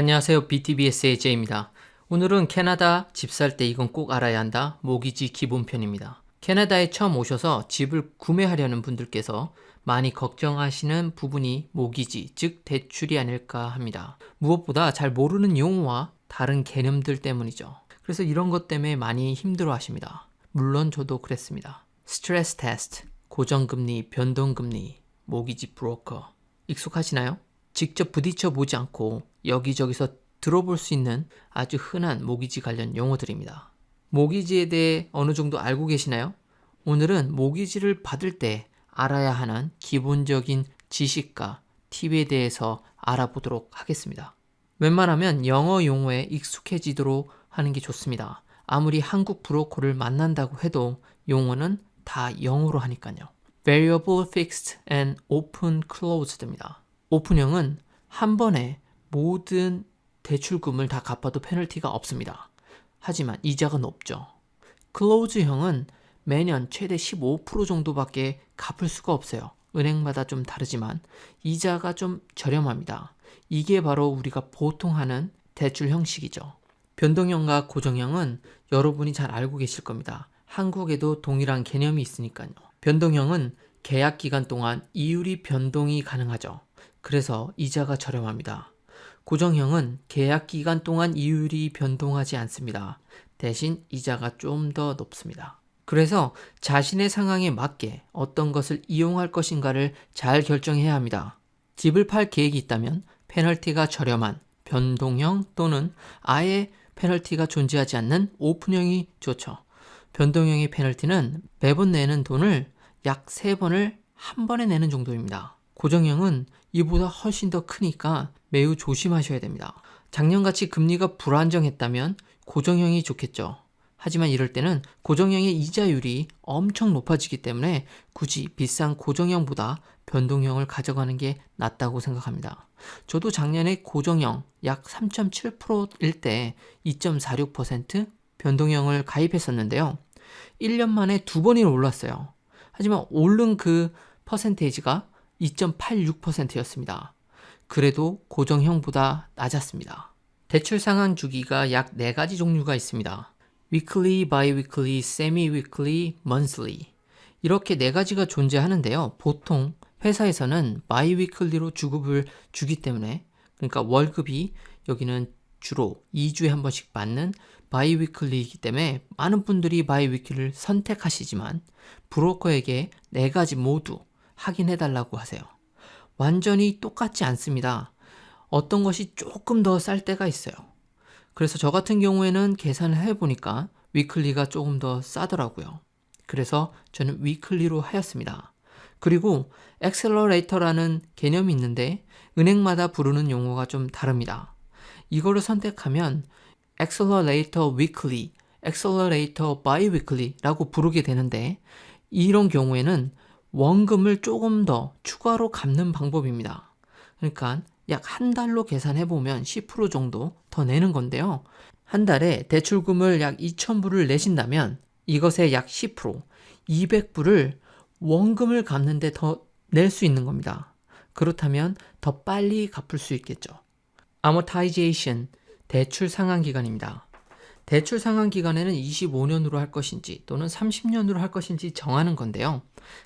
안녕하세요. BTBS의 J입니다. 오늘은 캐나다 집 살 때 이건 꼭 알아야 한다. 모기지 기본편입니다. 캐나다에 처음 오셔서 집을 구매하려는 분들께서 많이 걱정하시는 부분이 모기지, 즉 대출이 아닐까 합니다. 무엇보다 잘 모르는 용어와 다른 개념들 때문이죠. 그래서 이런 것 때문에 많이 힘들어 하십니다. 물론 저도 그랬습니다. 스트레스 테스트, 고정금리, 변동금리, 모기지 브로커 익숙하시나요? 직접 부딪혀 보지 않고 여기저기서 들어볼 수 있는 아주 흔한 모기지 관련 용어들입니다. 모기지에 대해 어느 정도 알고 계시나요? 오늘은 모기지를 받을 때 알아야 하는 기본적인 지식과 팁에 대해서 알아보도록 하겠습니다. 웬만하면 영어 용어에 익숙해지도록 하는 게 좋습니다. 아무리 한국 브로커를 만난다고 해도 용어는 다 영어로 하니까요. Variable, Fixed, and Open Closed입니다. 오픈형은 한 번에 모든 대출금을 다 갚아도 페널티가 없습니다. 하지만 이자가 높죠. 클로즈형은 매년 최대 15% 정도밖에 갚을 수가 없어요. 은행마다 좀 다르지만 이자가 좀 저렴합니다. 이게 바로 우리가 보통 하는 대출 형식이죠. 변동형과 고정형은 여러분이 잘 알고 계실 겁니다. 한국에도 동일한 개념이 있으니까요. 변동형은 계약 기간 동안 이율이 변동이 가능하죠. 그래서 이자가 저렴합니다. 고정형은 계약 기간 동안 이율이 변동하지 않습니다. 대신 이자가 좀 더 높습니다. 그래서 자신의 상황에 맞게 어떤 것을 이용할 것인가를 잘 결정해야 합니다. 집을 팔 계획이 있다면 페널티가 저렴한 변동형 또는 아예 페널티가 존재하지 않는 오픈형이 좋죠. 변동형의 페널티는 매번 내는 돈을 약 3번을 한 번에 내는 정도입니다. 고정형은 이보다 훨씬 더 크니까 매우 조심하셔야 됩니다. 작년같이 금리가 불안정했다면 고정형이 좋겠죠. 하지만 이럴 때는 고정형의 이자율이 엄청 높아지기 때문에 굳이 비싼 고정형보다 변동형을 가져가는 게 낫다고 생각합니다. 저도 작년에 고정형 약 3.7%일 때 2.46% 변동형을 가입했었는데요. 1년 만에 2번이나 올랐어요. 하지만 오른 그 퍼센테이지가 2.86%였습니다. 그래도 고정형보다 낮았습니다. 대출 상환 주기가 약 4가지 종류가 있습니다. weekly, bi-weekly, semi-weekly, monthly 이렇게 4가지가 존재하는데요. 보통 회사에서는 bi-weekly로 주급을 주기 때문에 그러니까 월급이 여기는 주로 2주에 한 번씩 받는 bi-weekly이기 때문에 많은 분들이 bi-weekly를 선택하시지만 브로커에게 4가지 모두 확인해달라고 하세요. 완전히 똑같지 않습니다. 어떤 것이 조금 더 쌀 때가 있어요. 그래서 저 같은 경우에는 계산을 해보니까 위클리가 조금 더 싸더라고요. 그래서 저는 위클리로 하였습니다. 그리고 엑셀러레이터라는 개념이 있는데 은행마다 부르는 용어가 좀 다릅니다. 이거를 선택하면 엑셀러레이터 위클리, 엑셀러레이터 바이위클리라고 부르게 되는데 이런 경우에는 원금을 조금 더 추가로 갚는 방법입니다. 그러니까 약 한 달로 계산해보면 10% 정도 더 내는 건데요. 한 달에 대출금을 약 2,000불을 내신다면 이것의 약 10%, 200불을 원금을 갚는데 더 낼 수 있는 겁니다. 그렇다면 더 빨리 갚을 수 있겠죠. Amortization, 대출 상환 기간입니다. 대출 상환 기간에는 25년으로 할 것인지 또는 30년으로 할 것인지 정하는 건데요.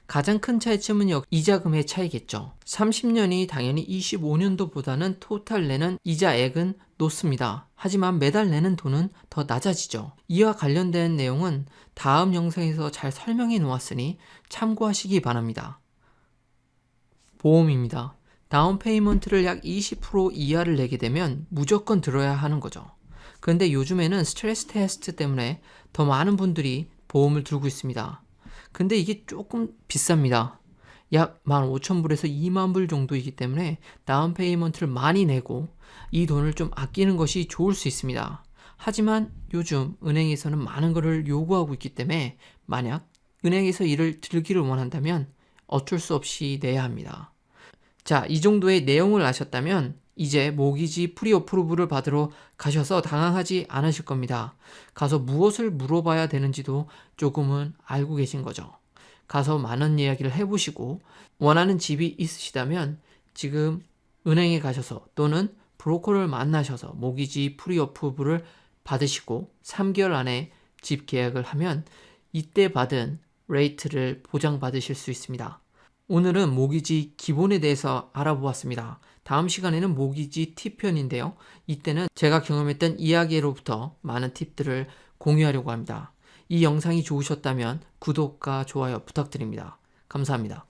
가장 큰 차이점은 이자금의 차이겠죠. 30년이 당연히 25년도보다는 토탈 내는 이자액은 높습니다. 하지만 매달 내는 돈은 더 낮아지죠. 이와 관련된 내용은 다음 영상에서 잘 설명해 놓았으니 참고하시기 바랍니다. 보험입니다. 다운 페이먼트를 약 20% 이하를 내게 되면 무조건 들어야 하는 거죠. 그런데 요즘에는 스트레스 테스트 때문에 더 많은 분들이 보험을 들고 있습니다. 근데 이게 조금 비쌉니다. 약 15,000불에서 20,000불 정도이기 때문에 다운 페이먼트를 많이 내고 이 돈을 좀 아끼는 것이 좋을 수 있습니다. 하지만 요즘 은행에서는 많은 것을 요구하고 있기 때문에 만약 은행에서 이를 들기를 원한다면 어쩔 수 없이 내야 합니다. 자, 이 정도의 내용을 아셨다면 이제 모기지 프리어프루브를 받으러 가셔서 당황하지 않으실 겁니다. 가서 무엇을 물어봐야 되는지도 조금은 알고 계신 거죠. 가서 많은 이야기를 해보시고 원하는 집이 있으시다면 지금 은행에 가셔서 또는 브로커를 만나셔서 모기지 프리어프브를 받으시고 3개월 안에 집 계약을 하면 이때 받은 레이트를 보장받으실 수 있습니다. 오늘은 모기지 기본에 대해서 알아보았습니다. 다음 시간에는 모기지 팁편인데요. 이때는 제가 경험했던 이야기로부터 많은 팁들을 공유하려고 합니다. 이 영상이 좋으셨다면 구독과 좋아요 부탁드립니다. 감사합니다.